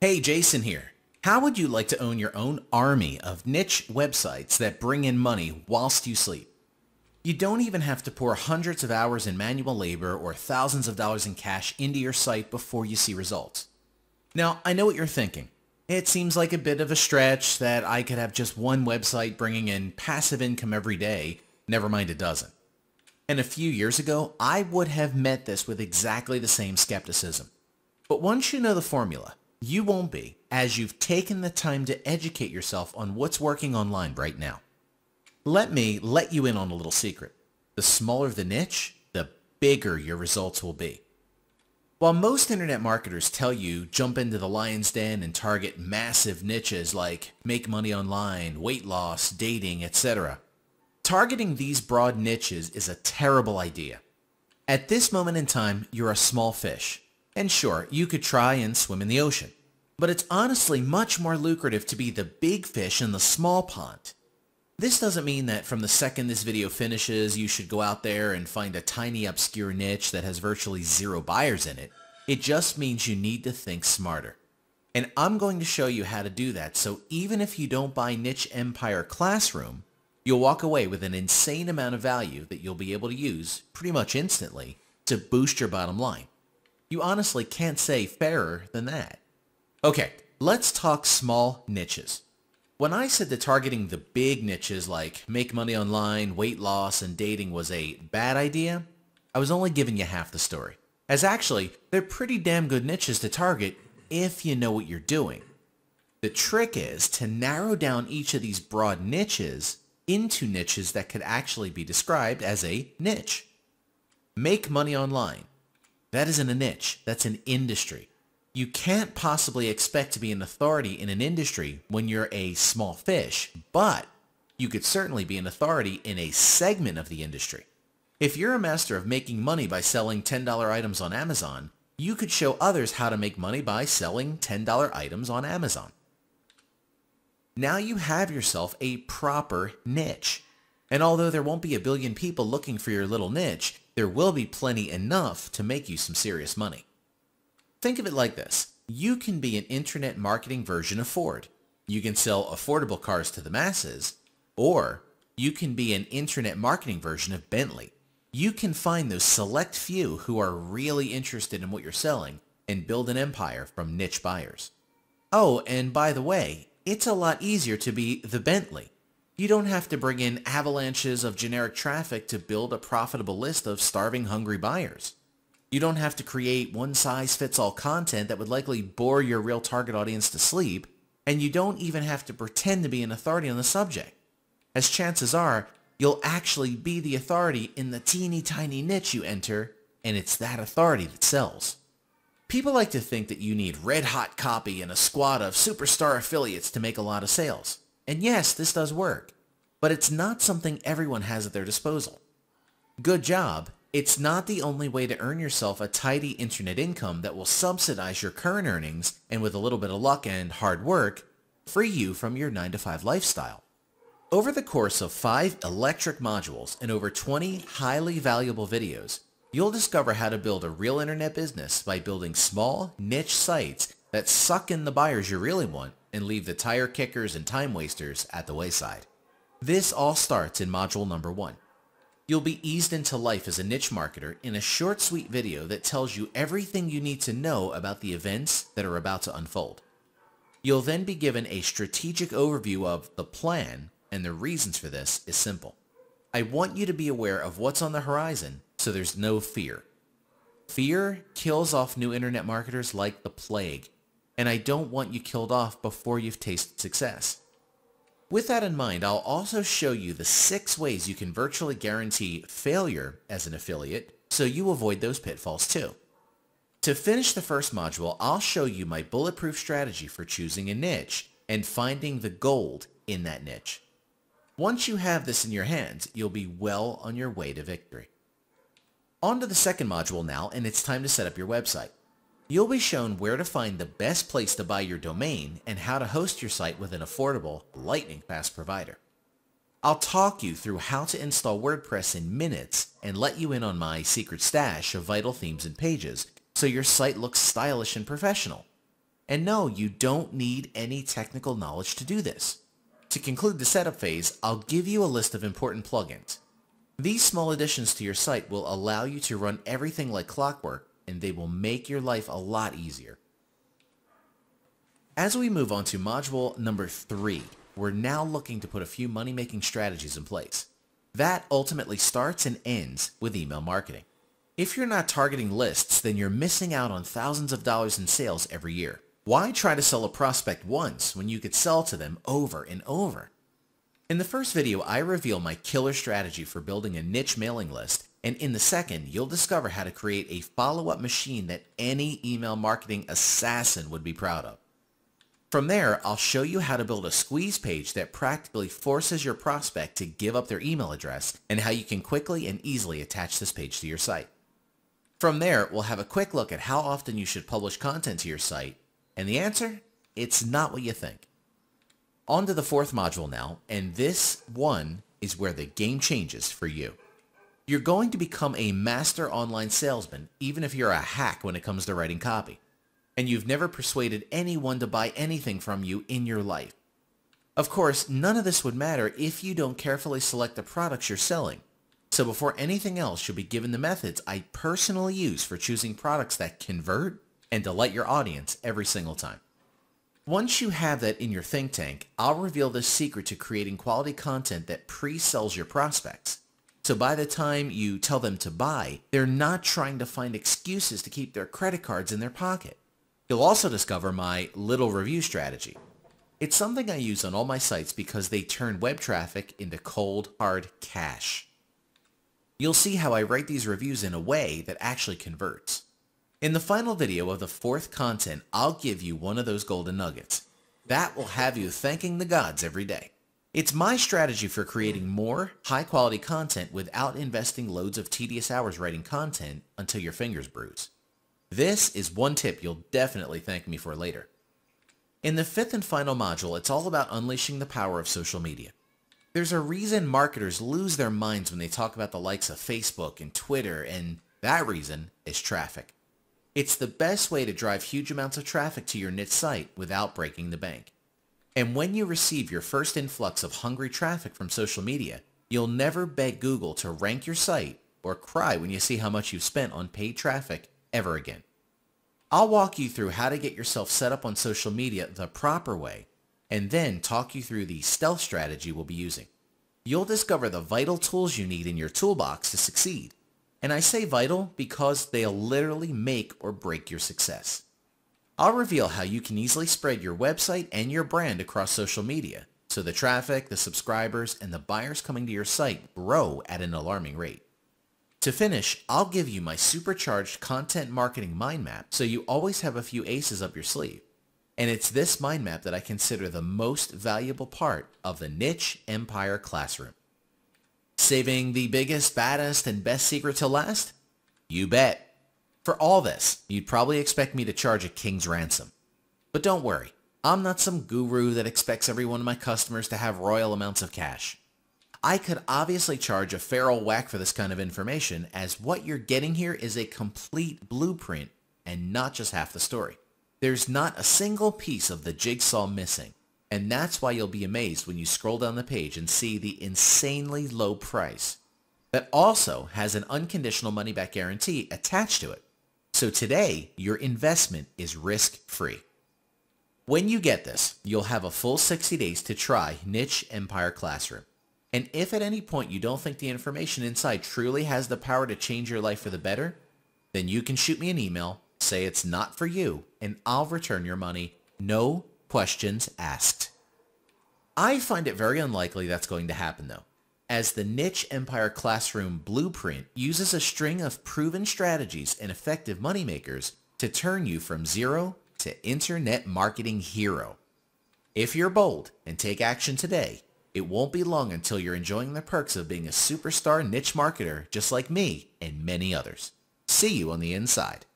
Hey, Jason here. How would you like to own your own army of niche websites that bring in money whilst you sleep? You don't even have to pour hundreds of hours in manual labor or thousands of dollars in cash into your site before you see results. Now, I know what you're thinking. It seems like a bit of a stretch that I could have just one website bringing in passive income every day, never mind a dozen. And a few years ago, I would have met this with exactly the same skepticism. But once you know the formula, you won't be, as you've taken the time to educate yourself on what's working online right now. Let me let you in on a little secret. The smaller the niche, the bigger your results will be. While most internet marketers tell you jump into the lion's den and target massive niches like make money online, weight loss, dating, etc., targeting these broad niches is a terrible idea. At this moment in time, you're a small fish. And sure, you could try and swim in the ocean. But it's honestly much more lucrative to be the big fish in the small pond. This doesn't mean that from the second this video finishes, you should go out there and find a tiny obscure niche that has virtually zero buyers in it. It just means you need to think smarter. And I'm going to show you how to do that, so even if you don't buy Niche Empire Classroom, you'll walk away with an insane amount of value that you'll be able to use pretty much instantly to boost your bottom line. You honestly can't say fairer than that. Okay, let's talk small niches. When I said that targeting the big niches like make money online, weight loss, and dating was a bad idea, I was only giving you half the story. As actually, they're pretty damn good niches to target if you know what you're doing. The trick is to narrow down each of these broad niches into niches that could actually be described as a niche. Make money online. That isn't a niche, that's an industry. You can't possibly expect to be an authority in an industry when you're a small fish, but you could certainly be an authority in a segment of the industry. If you're a master of making money by selling $10 items on Amazon, you could show others how to make money by selling $10 items on Amazon. Now you have yourself a proper niche. And although there won't be a billion people looking for your little niche, there will be plenty enough to make you some serious money. Think of it like this. You can be an internet marketing version of Ford. You can sell affordable cars to the masses, or you can be an internet marketing version of Bentley. You can find those select few who are really interested in what you're selling and build an empire from niche buyers. Oh, and by the way, it's a lot easier to be the Bentley. You don't have to bring in avalanches of generic traffic to build a profitable list of starving, hungry buyers. You don't have to create one-size-fits-all content that would likely bore your real target audience to sleep, and you don't even have to pretend to be an authority on the subject, as chances are you'll actually be the authority in the teeny tiny niche you enter, and it's that authority that sells. People like to think that you need red-hot copy and a squad of superstar affiliates to make a lot of sales. And yes, this does work, but it's not something everyone has at their disposal. Good job, it's not the only way to earn yourself a tidy internet income that will subsidize your current earnings and with a little bit of luck and hard work, free you from your 9-to-5 lifestyle. Over the course of 5 electric modules and over 20 highly valuable videos, you'll discover how to build a real internet business by building small, niche sites that suck in the buyers you really want and leave the tire kickers and time wasters at the wayside. This all starts in module number 1. You'll be eased into life as a niche marketer in a short, sweet video that tells you everything you need to know about the events that are about to unfold. You'll then be given a strategic overview of the plan, and the reasons for this is simple. I want you to be aware of what's on the horizon so there's no fear. Fear kills off new internet marketers like the plague, and I don't want you killed off before you've tasted success. With that in mind, I'll also show you the 6 ways you can virtually guarantee failure as an affiliate so you avoid those pitfalls too. To finish the first module, I'll show you my bulletproof strategy for choosing a niche and finding the gold in that niche. Once you have this in your hands, you'll be well on your way to victory. On to the second module now, and it's time to set up your website. You'll be shown where to find the best place to buy your domain and how to host your site with an affordable, lightning-fast provider. I'll talk you through how to install WordPress in minutes and let you in on my secret stash of vital themes and pages so your site looks stylish and professional. And no, you don't need any technical knowledge to do this. To conclude the setup phase, I'll give you a list of important plugins. These small additions to your site will allow you to run everything like clockwork, and they will make your life a lot easier. As we move on to module number 3, we're now looking to put a few money-making strategies in place. That ultimately starts and ends with email marketing. If you're not targeting lists, then you're missing out on thousands of dollars in sales every year. Why try to sell a prospect once when you could sell to them over and over? In the first video, I reveal my killer strategy for building a niche mailing list, and in the second, you'll discover how to create a follow-up machine that any email marketing assassin would be proud of. From there, I'll show you how to build a squeeze page that practically forces your prospect to give up their email address and how you can quickly and easily attach this page to your site. From there, we'll have a quick look at how often you should publish content to your site, and the answer? It's not what you think. On to the fourth module now, and this one is where the game changes for you. You're going to become a master online salesman even if you're a hack when it comes to writing copy, and you've never persuaded anyone to buy anything from you in your life. Of course, none of this would matter if you don't carefully select the products you're selling. So before anything else, you'll be given the methods I personally use for choosing products that convert and delight your audience every single time. Once you have that in your think tank, I'll reveal the secret to creating quality content that pre-sells your prospects. So by the time you tell them to buy, they're not trying to find excuses to keep their credit cards in their pocket. You'll also discover my little review strategy. It's something I use on all my sites because they turn web traffic into cold, hard cash. You'll see how I write these reviews in a way that actually converts. In the final video of the fourth content, I'll give you one of those golden nuggets. That will have you thanking the gods every day. It's my strategy for creating more high-quality content without investing loads of tedious hours writing content until your fingers bruise. This is one tip you'll definitely thank me for later. In the fifth and final module, it's all about unleashing the power of social media. There's a reason marketers lose their minds when they talk about the likes of Facebook and Twitter, and that reason is traffic. It's the best way to drive huge amounts of traffic to your niche site without breaking the bank. And when you receive your first influx of hungry traffic from social media, you'll never beg Google to rank your site or cry when you see how much you've spent on paid traffic ever again. I'll walk you through how to get yourself set up on social media the proper way, and then talk you through the stealth strategy we'll be using. You'll discover the vital tools you need in your toolbox to succeed. And I say vital because they'll literally make or break your success. I'll reveal how you can easily spread your website and your brand across social media, so the traffic, the subscribers, and the buyers coming to your site grow at an alarming rate. To finish, I'll give you my supercharged content marketing mind map so you always have a few aces up your sleeve. And it's this mind map that I consider the most valuable part of the Niche Empire Classroom. Saving the biggest, baddest, and best secret till last? You bet. For all this, you'd probably expect me to charge a king's ransom. But don't worry, I'm not some guru that expects every one of my customers to have royal amounts of cash. I could obviously charge a fair old whack for this kind of information, as what you're getting here is a complete blueprint and not just half the story. There's not a single piece of the jigsaw missing, and that's why you'll be amazed when you scroll down the page and see the insanely low price that also has an unconditional money-back guarantee attached to it. So today, your investment is risk-free. When you get this, you'll have a full 60 days to try Niche Empire Classroom. And if at any point you don't think the information inside truly has the power to change your life for the better, then you can shoot me an email, say it's not for you, and I'll return your money. No questions asked. I find it very unlikely that's going to happen though, as the Niche Empire Classroom blueprint uses a string of proven strategies and effective moneymakers to turn you from zero to internet marketing hero. If you're bold and take action today, it won't be long until you're enjoying the perks of being a superstar niche marketer just like me and many others. See you on the inside.